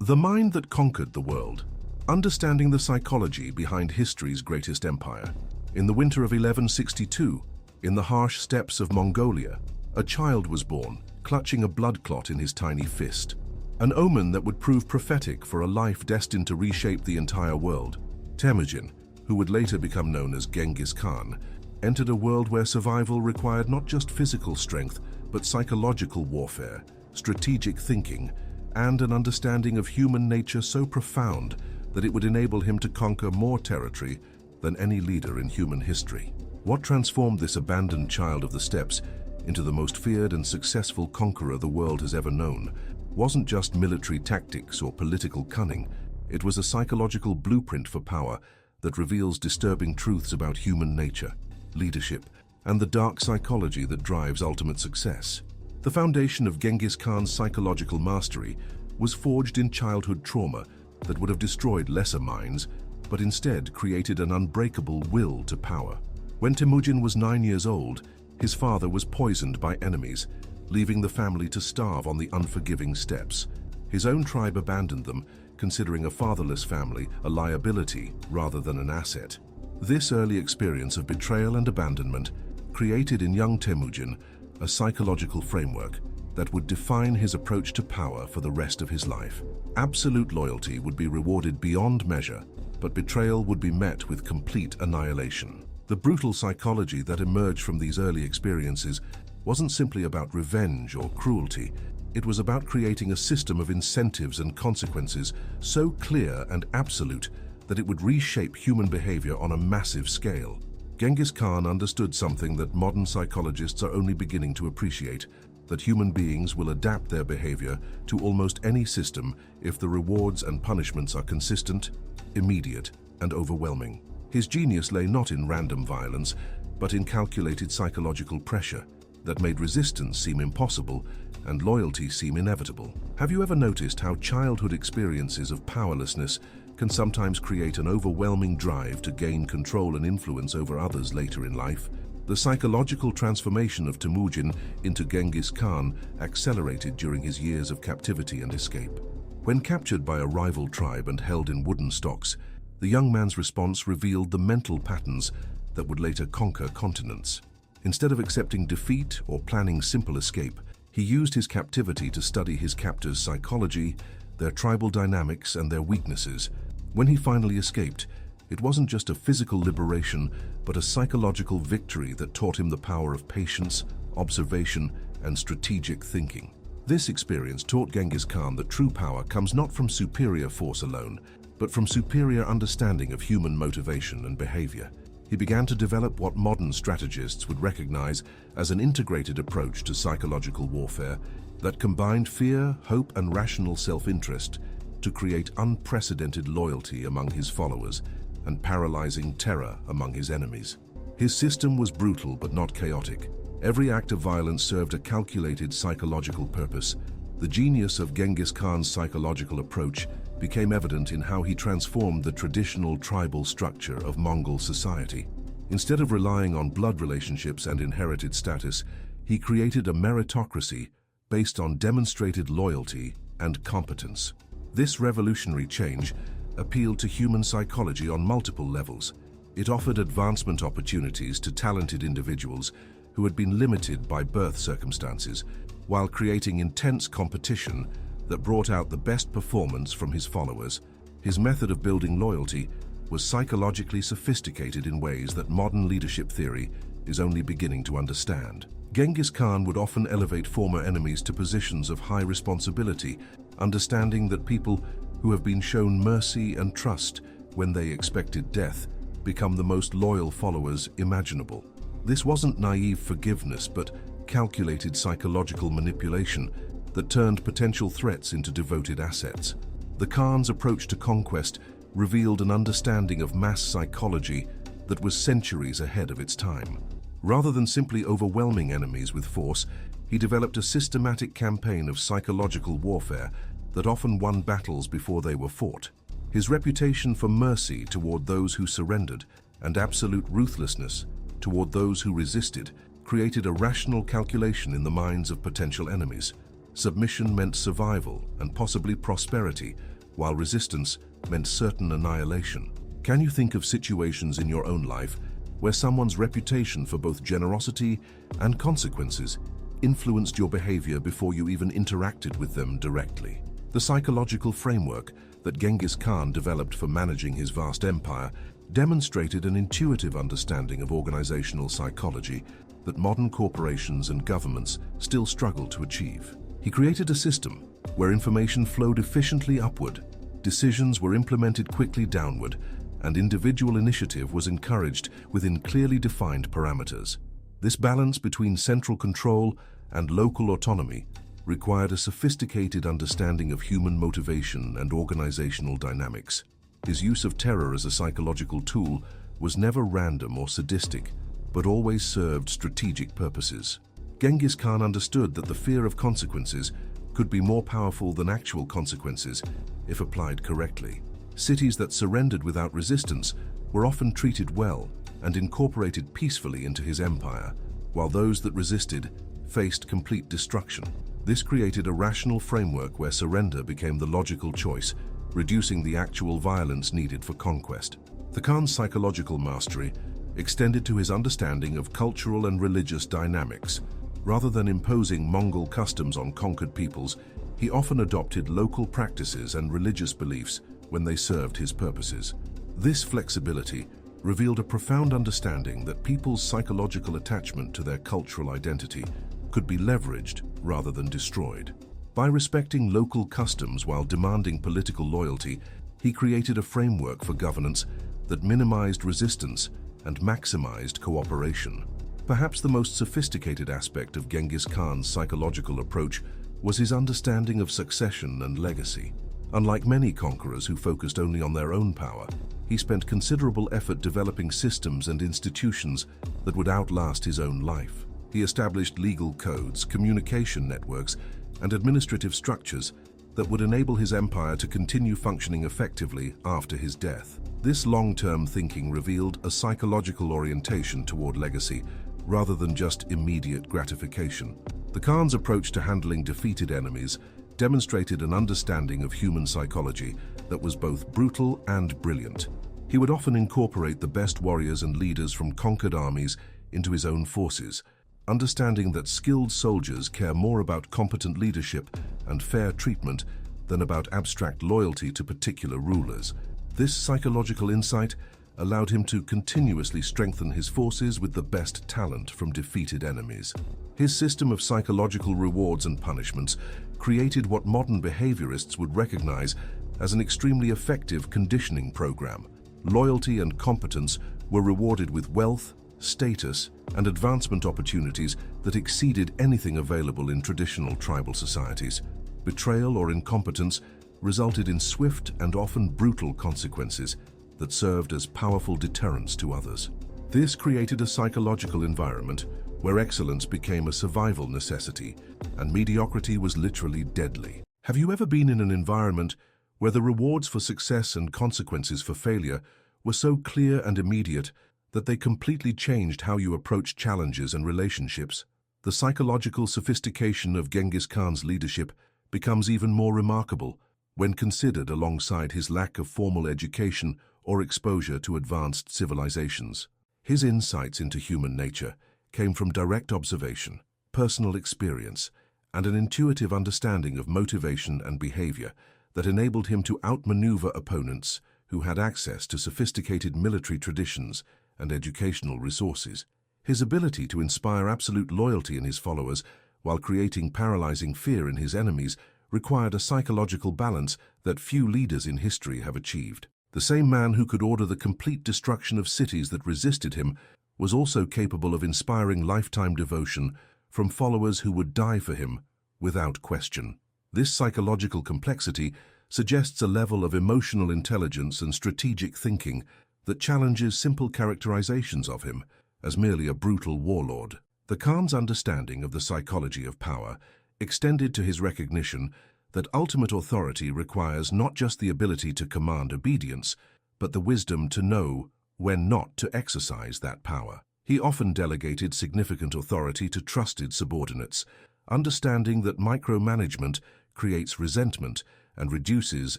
The mind that conquered the world, understanding the psychology behind history's greatest empire. In the winter of 1162, in the harsh steppes of Mongolia, a child was born, clutching a blood clot in his tiny fist. An omen that would prove prophetic for a life destined to reshape the entire world. Temujin, who would later become known as Genghis Khan, entered a world where survival required not just physical strength, but psychological warfare, strategic thinking, and an understanding of human nature so profound that it would enable him to conquer more territory than any leader in human history. What transformed this abandoned child of the steppes into the most feared and successful conqueror the world has ever known wasn't just military tactics or political cunning. It was a psychological blueprint for power that reveals disturbing truths about human nature, leadership, and the dark psychology that drives ultimate success. The foundation of Genghis Khan's psychological mastery was forged in childhood trauma that would have destroyed lesser minds, but instead created an unbreakable will to power. When Temujin was 9 years old, his father was poisoned by enemies, leaving the family to starve on the unforgiving steppes. His own tribe abandoned them, considering a fatherless family a liability rather than an asset. This early experience of betrayal and abandonment created in young Temujin a psychological framework that would define his approach to power for the rest of his life. Absolute loyalty would be rewarded beyond measure, but betrayal would be met with complete annihilation. The brutal psychology that emerged from these early experiences wasn't simply about revenge or cruelty. It was about creating a system of incentives and consequences so clear and absolute that it would reshape human behavior on a massive scale. Genghis Khan understood something that modern psychologists are only beginning to appreciate: that human beings will adapt their behavior to almost any system if the rewards and punishments are consistent, immediate, and overwhelming. His genius lay not in random violence, but in calculated psychological pressure that made resistance seem impossible and loyalty seem inevitable. Have you ever noticed how childhood experiences of powerlessness can sometimes create an overwhelming drive to gain control and influence over others later in life? The psychological transformation of Temujin into Genghis Khan accelerated during his years of captivity and escape. When captured by a rival tribe and held in wooden stocks, the young man's response revealed the mental patterns that would later conquer continents. Instead of accepting defeat or planning simple escape, he used his captivity to study his captors' psychology, their tribal dynamics, and their weaknesses. When he finally escaped, it wasn't just a physical liberation, but a psychological victory that taught him the power of patience, observation, and strategic thinking. This experience taught Genghis Khan that true power comes not from superior force alone, but from superior understanding of human motivation and behavior. He began to develop what modern strategists would recognize as an integrated approach to psychological warfare that combined fear, hope, and rational self-interest to create unprecedented loyalty among his followers and paralyzing terror among his enemies. His system was brutal but not chaotic. Every act of violence served a calculated psychological purpose. The genius of Genghis Khan's psychological approach became evident in how he transformed the traditional tribal structure of Mongol society. Instead of relying on blood relationships and inherited status, he created a meritocracy based on demonstrated loyalty and competence. This revolutionary change appealed to human psychology on multiple levels. It offered advancement opportunities to talented individuals who had been limited by birth circumstances, while creating intense competition that brought out the best performance from his followers. His method of building loyalty was psychologically sophisticated in ways that modern leadership theory is only beginning to understand. Genghis Khan would often elevate former enemies to positions of high responsibility, understanding that people who have been shown mercy and trust when they expected death become the most loyal followers imaginable. This wasn't naive forgiveness, but calculated psychological manipulation that turned potential threats into devoted assets. The Khan's approach to conquest revealed an understanding of mass psychology that was centuries ahead of its time. Rather than simply overwhelming enemies with force, he developed a systematic campaign of psychological warfare that often won battles before they were fought. His reputation for mercy toward those who surrendered and absolute ruthlessness toward those who resisted created a rational calculation in the minds of potential enemies. Submission meant survival and possibly prosperity, while resistance meant certain annihilation. Can you think of situations in your own life where someone's reputation for both generosity and consequences influenced your behavior before you even interacted with them directly? The psychological framework that Genghis Khan developed for managing his vast empire demonstrated an intuitive understanding of organizational psychology that modern corporations and governments still struggle to achieve. He created a system where information flowed efficiently upward, decisions were implemented quickly downward, and individual initiative was encouraged within clearly defined parameters. This balance between central control and local autonomy required a sophisticated understanding of human motivation and organizational dynamics. His use of terror as a psychological tool was never random or sadistic, but always served strategic purposes. Genghis Khan understood that the fear of consequences could be more powerful than actual consequences if applied correctly. Cities that surrendered without resistance were often treated well and incorporated peacefully into his empire, while those that resisted faced complete destruction. This created a rational framework where surrender became the logical choice, reducing the actual violence needed for conquest. The Khan's psychological mastery extended to his understanding of cultural and religious dynamics. Rather than imposing Mongol customs on conquered peoples, he often adopted local practices and religious beliefs when they served his purposes. This flexibility revealed a profound understanding that people's psychological attachment to their cultural identity could be leveraged rather than destroyed. By respecting local customs while demanding political loyalty, he created a framework for governance that minimized resistance and maximized cooperation. Perhaps the most sophisticated aspect of Genghis Khan's psychological approach was his understanding of succession and legacy. Unlike many conquerors who focused only on their own power, he spent considerable effort developing systems and institutions that would outlast his own life. He established legal codes, communication networks, and administrative structures that would enable his empire to continue functioning effectively after his death. This long-term thinking revealed a psychological orientation toward legacy rather than just immediate gratification. The Khan's approach to handling defeated enemies demonstrated an understanding of human psychology that was both brutal and brilliant. He would often incorporate the best warriors and leaders from conquered armies into his own forces, understanding that skilled soldiers care more about competent leadership and fair treatment than about abstract loyalty to particular rulers. This psychological insight allowed him to continuously strengthen his forces with the best talent from defeated enemies. His system of psychological rewards and punishments created what modern behaviorists would recognize as an extremely effective conditioning program. Loyalty and competence were rewarded with wealth, status, and advancement opportunities that exceeded anything available in traditional tribal societies. Betrayal or incompetence resulted in swift and often brutal consequences that served as powerful deterrents to others. This created a psychological environment where excellence became a survival necessity and mediocrity was literally deadly. Have you ever been in an environment where the rewards for success and consequences for failure were so clear and immediate that they completely changed how you approach challenges and relationships? The psychological sophistication of Genghis Khan's leadership becomes even more remarkable when considered alongside his lack of formal education or exposure to advanced civilizations. His insights into human nature came from direct observation, personal experience, and an intuitive understanding of motivation and behavior that enabled him to outmaneuver opponents who had access to sophisticated military traditions and educational resources. His ability to inspire absolute loyalty in his followers while creating paralyzing fear in his enemies required a psychological balance that few leaders in history have achieved. The same man who could order the complete destruction of cities that resisted him was also capable of inspiring lifetime devotion from followers who would die for him without question. This psychological complexity suggests a level of emotional intelligence and strategic thinking that challenges simple characterizations of him as merely a brutal warlord. The Khan's understanding of the psychology of power extended to his recognition that ultimate authority requires not just the ability to command obedience, but the wisdom to know when not to exercise that power. He often delegated significant authority to trusted subordinates, understanding that micromanagement creates resentment and reduces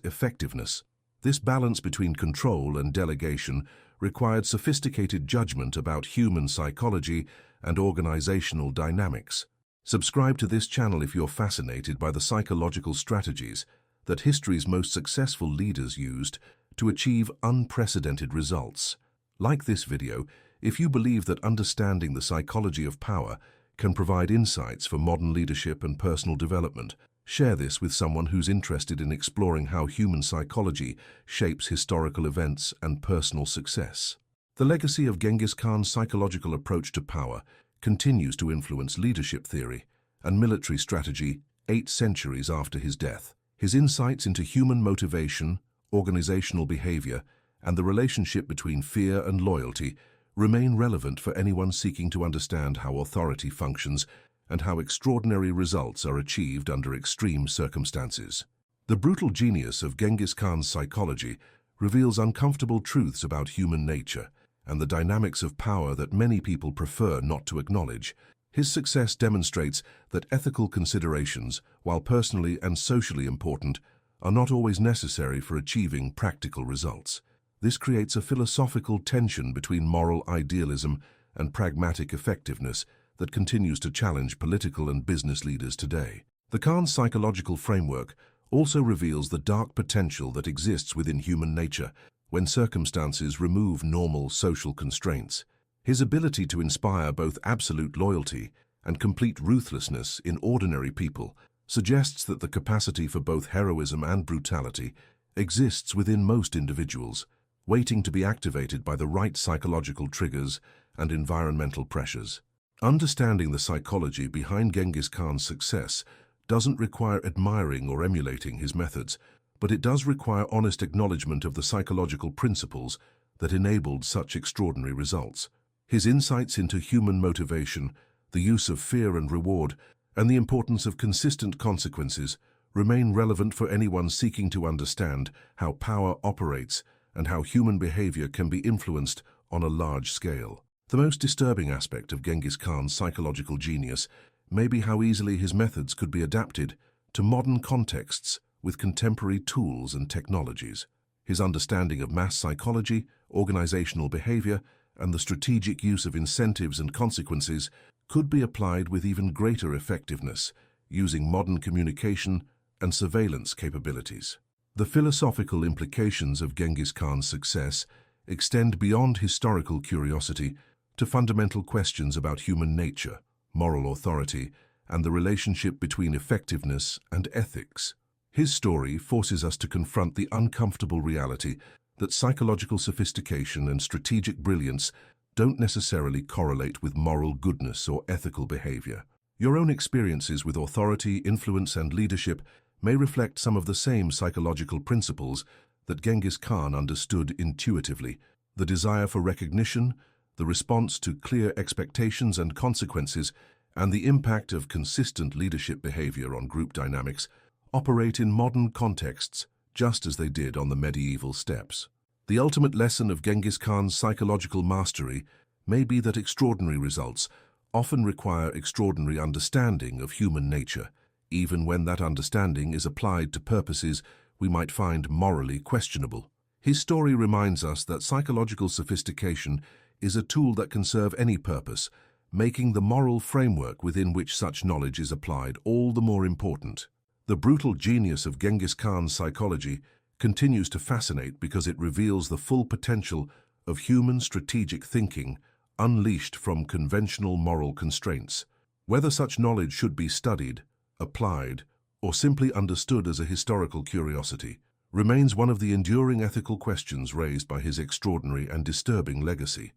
effectiveness. This balance between control and delegation required sophisticated judgment about human psychology and organizational dynamics. Subscribe to this channel if you're fascinated by the psychological strategies that history's most successful leaders used to achieve unprecedented results. Like this video if you believe that understanding the psychology of power can provide insights for modern leadership and personal development. Share this with someone who's interested in exploring how human psychology shapes historical events and personal success. The legacy of Genghis Khan's psychological approach to power continues to influence leadership theory and military strategy 8 centuries after his death. His insights into human motivation, organizational behavior, and the relationship between fear and loyalty remain relevant for anyone seeking to understand how authority functions and how extraordinary results are achieved under extreme circumstances. The brutal genius of Genghis Khan's psychology reveals uncomfortable truths about human nature and the dynamics of power that many people prefer not to acknowledge. His success demonstrates that ethical considerations, while personally and socially important, are not always necessary for achieving practical results. This creates a philosophical tension between moral idealism and pragmatic effectiveness that continues to challenge political and business leaders today. The Khan's psychological framework also reveals the dark potential that exists within human nature when circumstances remove normal social constraints. His ability to inspire both absolute loyalty and complete ruthlessness in ordinary people suggests that the capacity for both heroism and brutality exists within most individuals, waiting to be activated by the right psychological triggers and environmental pressures. Understanding the psychology behind Genghis Khan's success doesn't require admiring or emulating his methods, but it does require honest acknowledgement of the psychological principles that enabled such extraordinary results. His insights into human motivation, the use of fear and reward, and the importance of consistent consequences remain relevant for anyone seeking to understand how power operates and how human behavior can be influenced on a large scale. The most disturbing aspect of Genghis Khan's psychological genius may be how easily his methods could be adapted to modern contexts with contemporary tools and technologies. His understanding of mass psychology, organizational behavior, and the strategic use of incentives and consequences could be applied with even greater effectiveness using modern communication and surveillance capabilities. The philosophical implications of Genghis Khan's success extend beyond historical curiosity to fundamental questions about human nature, moral authority, and the relationship between effectiveness and ethics. His story forces us to confront the uncomfortable reality that psychological sophistication and strategic brilliance don't necessarily correlate with moral goodness or ethical behavior. Your own experiences with authority, influence, and leadership may reflect some of the same psychological principles that Genghis Khan understood intuitively: the desire for recognition, the response to clear expectations and consequences, and the impact of consistent leadership behavior on group dynamics operate in modern contexts just as they did on the medieval steppes. The ultimate lesson of Genghis Khan's psychological mastery may be that extraordinary results often require extraordinary understanding of human nature, even when that understanding is applied to purposes we might find morally questionable. His story reminds us that psychological sophistication is a tool that can serve any purpose, making the moral framework within which such knowledge is applied all the more important. The brutal genius of Genghis Khan's psychology continues to fascinate because it reveals the full potential of human strategic thinking unleashed from conventional moral constraints. Whether such knowledge should be studied, applied, or simply understood as a historical curiosity remains one of the enduring ethical questions raised by his extraordinary and disturbing legacy.